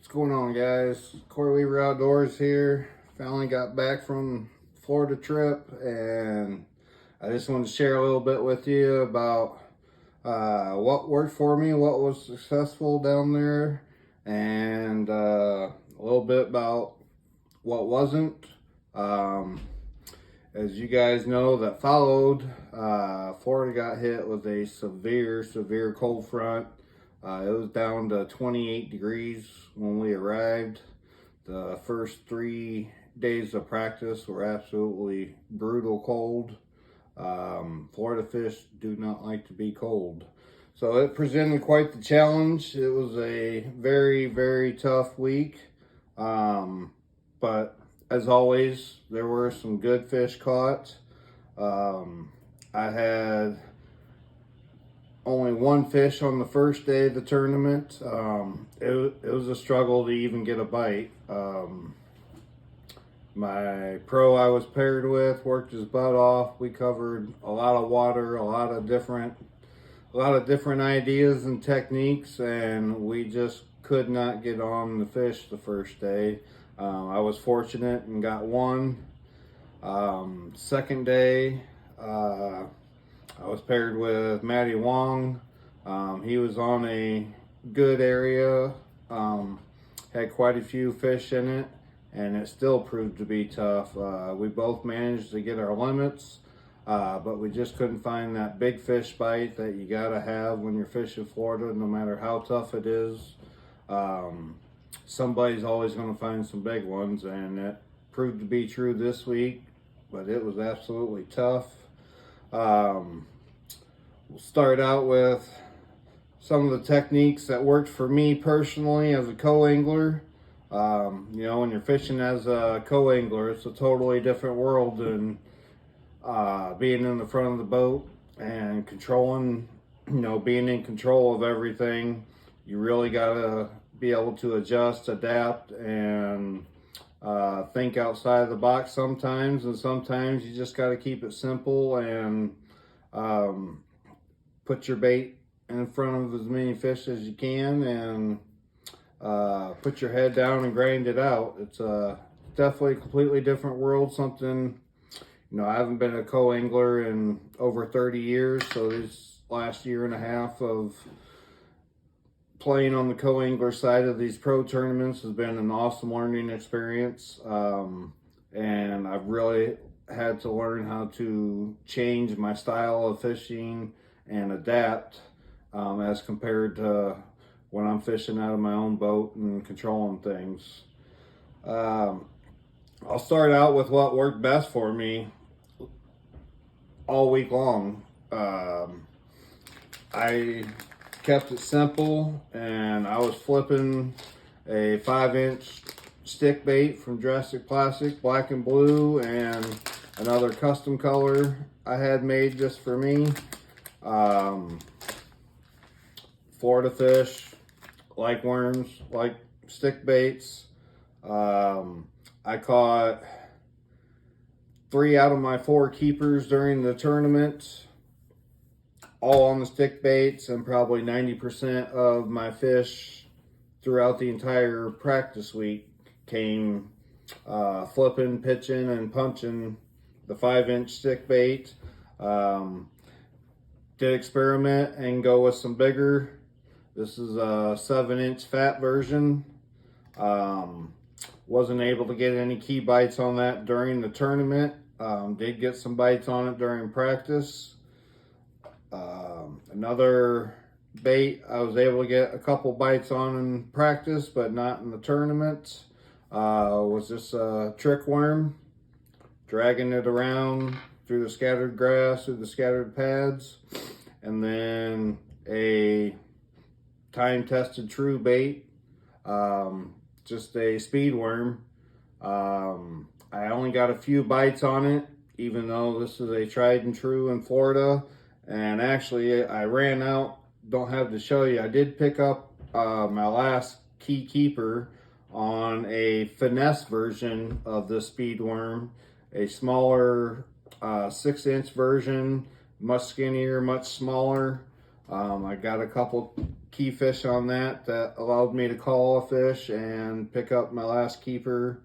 What's going on, guys? Corey Weaver Outdoors here. Finally got back from Florida trip, and I just wanted to share a little bit with you about what worked for me, what was successful down there, and a little bit about what wasn't. As you guys know that followed, Florida got hit with a severe cold front. It was down to 28 degrees when we arrived. The first 3 days of practice were absolutely brutal cold. Florida fish do not like to be cold. So it presented quite the challenge. It was a very tough week. But as always, there were some good fish caught. I had only one fish on the first day of the tournament. It was a struggle to even get a bite. My pro I was paired with worked his butt off. We covered a lot of water, a lot of different ideas and techniques, and we just could not get on the fish the first day. I was fortunate and got one. Second day, I was paired with Matty Wong. He was on a good area, had quite a few fish in it, and it still proved to be tough. We both managed to get our limits, but we just couldn't find that big fish bite that you gotta have when you're fishing Florida, no matter how tough it is. Somebody's always gonna find some big ones, and it proved to be true this week, but it was absolutely tough. We'll start out with some of the techniques that worked for me personally as a co-angler. You know, when you're fishing as a co-angler, it's a totally different world than being in the front of the boat and controlling, being in control of everything. You really gotta be able to adjust, adapt, and think outside the box sometimes, and sometimes you just got to keep it simple and put your bait in front of as many fish as you can, and put your head down and grind it out. It's definitely a completely different world. Something, I haven't been a co-angler in over 30 years, so this last year and a half of playing on the co-angler side of these pro tournaments has been an awesome learning experience. And I've really had to learn how to change my style of fishing and adapt as compared to when I'm fishing out of my own boat and controlling things. I'll start out with what worked best for me all week long. I kept it simple, and I was flipping a 5-inch stick bait from Drastic Plastic, black and blue, and another custom color I had made just for me. Florida fish like worms, like stick baits. I caught 3 out of my 4 keepers during the tournament, all on the stick baits, and probably 90% of my fish throughout the entire practice week came flipping, pitching, and punching the 5-inch stick bait. Did experiment and go with some bigger. This is a 7-inch fat version. Wasn't able to get any key bites on that during the tournament. Did get some bites on it during practice. Another bait I was able to get a couple bites on in practice, but not in the tournament, was this trick worm, dragging it around through the scattered grass, through the scattered pads, and then a time-tested true bait, just a speed worm. I only got a few bites on it, even though this is a tried and true in Florida. And actually, I ran out, don't have to show you. I did pick up my last key keeper on a finesse version of the speed worm, a smaller 6-inch version, much skinnier, much smaller. I got a couple key fish on that allowed me to call a fish and pick up my last keeper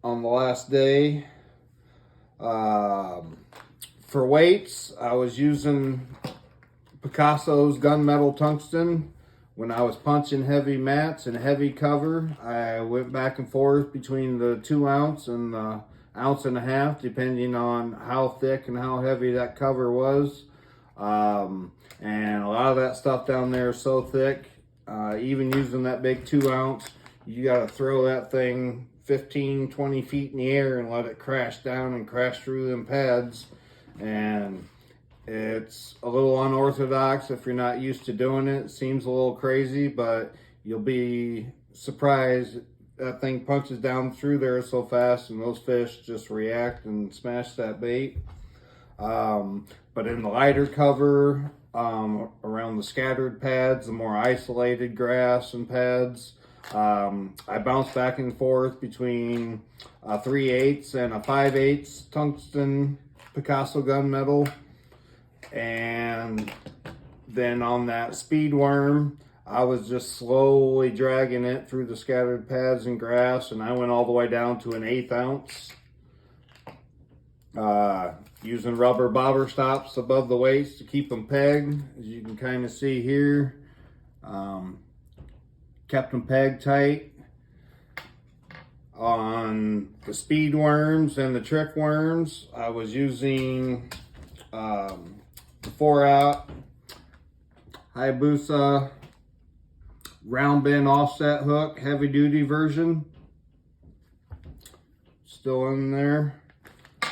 on the last day. For weights, I was using Picasso's gunmetal tungsten. When I was punching heavy mats and heavy cover, I went back and forth between the 2 ounce and the 1.5 ounces, depending on how thick and how heavy that cover was. And a lot of that stuff down there is so thick, even using that big 2 ounce, you got to throw that thing 15, 20 feet in the air and let it crash down and crash through them pads. And it's a little unorthodox if you're not used to doing it. It seems a little crazy, but you'll be surprised. That thing punches down through there so fast and those fish just react and smash that bait. But in the lighter cover, around the scattered pads, the more isolated grass and pads, I bounce back and forth between a 3/8 and a 5/8 tungsten Picasso gunmetal. And then on that speed worm, I was just slowly dragging it through the scattered pads and grass, and I went all the way down to an 1/8 ounce. Using rubber bobber stops above the weights to keep them pegged, as you can kind of see here. Kept them pegged tight. On the speed worms and the trick worms, I was using the 4-aught Hayabusa round bend offset hook, heavy duty version. Still in there.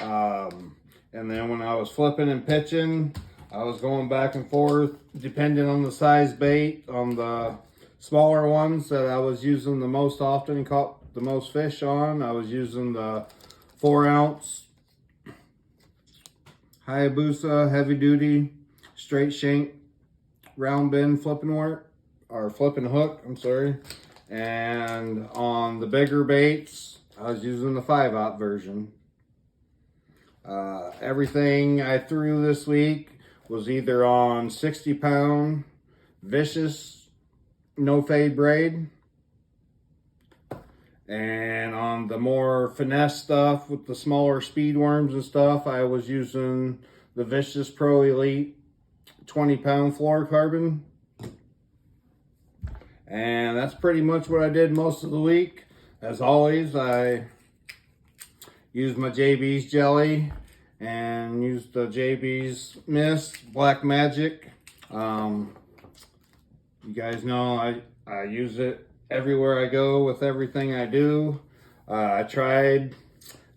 And then when I was flipping and pitching, I was going back and forth depending on the size bait. On the smaller ones that I was using the most often and caught the most fish on, I was using the 4-ounce Hayabusa heavy duty straight shank round bend flipping work, or flipping hook, I'm sorry. And on the bigger baits, I was using the 5-aught version. Everything I threw this week was either on 60-pound vicious no fade braid, and on the more finesse stuff with the smaller speed worms and stuff, I was using the Vicious Pro Elite 20-pound fluorocarbon. And that's pretty much what I did most of the week. As always, I used my JB's jelly and used the JB's Mist Black Magic. You guys know I use it everywhere I go with everything I do. I tried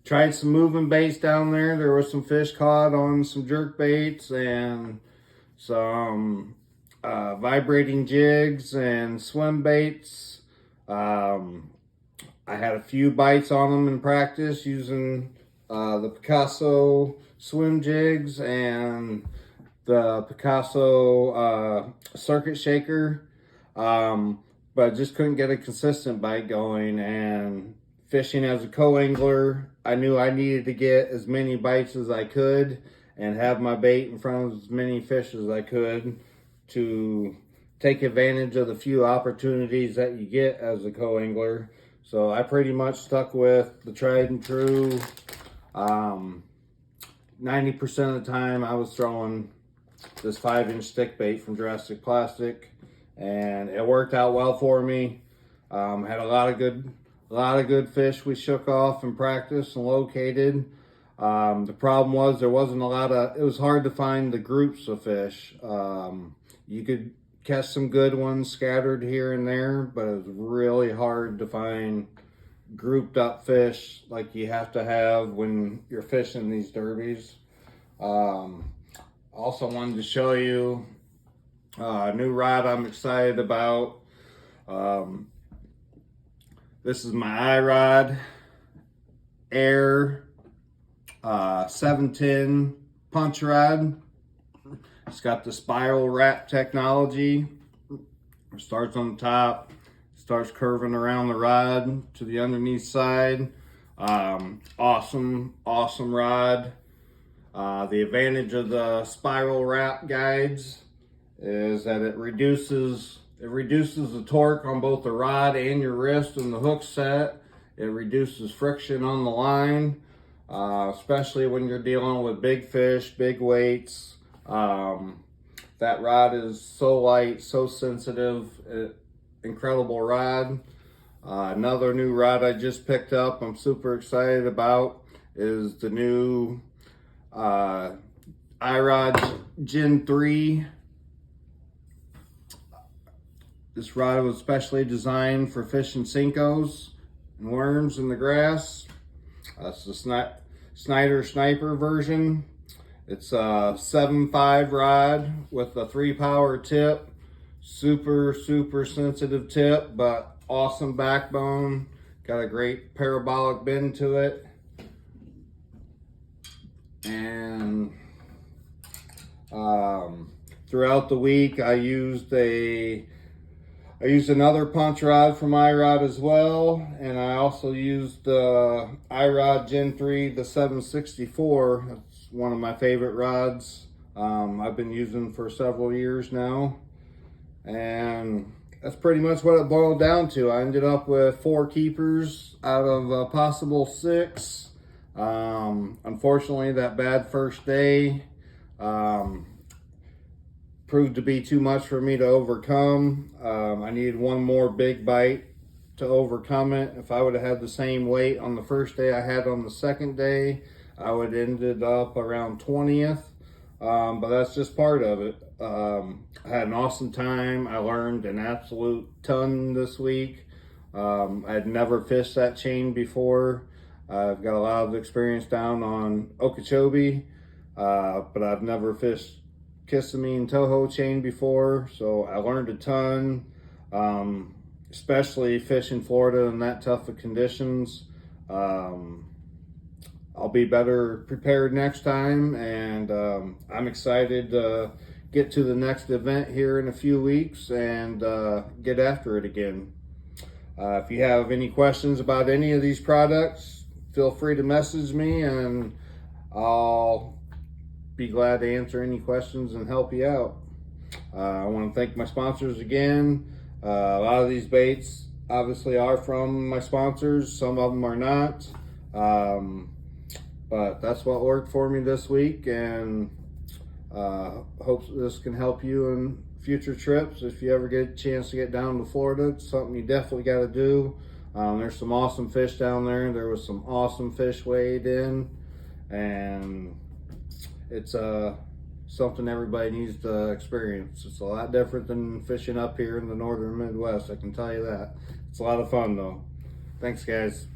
some moving baits down there. There was some fish caught on some jerk baits and some vibrating jigs and swim baits. I had a few bites on them in practice using the Picasso swim jigs and the Picasso circuit shaker, but I just couldn't get a consistent bite going. And fishing as a co-angler, I knew I needed to get as many bites as I could and have my bait in front of as many fish as I could to take advantage of the few opportunities that you get as a co-angler. So I pretty much stuck with the tried and true. 90% of the time I was throwing this 5-inch stick bait from Jurassic Plastic, and it worked out well for me. Had a lot of good fish we shook off in practice and located. The problem was there wasn't a lot of, it was hard to find the groups of fish. You could catch some good ones scattered here and there, but it was really hard to find grouped up fish like you have to have when you're fishing these derbies. Also wanted to show you a new rod I'm excited about. This is my Irod Air 710 punch rod. It's got the spiral wrap technology. It starts on the top, starts curving around the rod to the underneath side. Awesome rod. The advantage of the spiral wrap guides is that it reduces the torque on both the rod and your wrist and the hook set. It reduces friction on the line, especially when you're dealing with big fish, big weights. That rod is so light, so sensitive, incredible rod. Another new rod I just picked up, I'm super excited about, is the new Irod Gen 3. This rod was specially designed for fishing Cincos and worms in the grass. It's the Snyder Sniper version. It's a 7.5 rod with a 3-power tip. Super sensitive tip, but awesome backbone. Got a great parabolic bend to it. And throughout the week I used another punch rod from Irod as well, and I also used the Irod Gen 3, the 764. That's one of my favorite rods. I've been using for several years now, and that's pretty much what it boiled down to. I ended up with 4 keepers out of a possible 6. Unfortunately, that bad first day proved to be too much for me to overcome. I needed one more big bite to overcome it. If I would have had the same weight on the first day I had on the second day, I would have ended up around 20th. But that's just part of it. I had an awesome time. I learned an absolute ton this week. I had never fished that chain before. I've got a lot of experience down on Okeechobee, but I've never fished Kissimmee and Toho chain before, so I learned a ton, especially fishing Florida in that tough of conditions. I'll be better prepared next time, and I'm excited to get to the next event here in a few weeks and get after it again. If you have any questions about any of these products, feel free to message me, and I'll be glad to answer any questions and help you out. I want to thank my sponsors again. A lot of these baits obviously are from my sponsors. Some of them are not. But that's what worked for me this week, and hope this can help you in future trips. If you ever get a chance to get down to Florida, it's something you definitely got to do. There's some awesome fish down there. There was some awesome fish weighed in, and it's something everybody needs to experience. It's a lot different than fishing up here in the northern Midwest, I can tell you that. It's a lot of fun though. Thanks guys.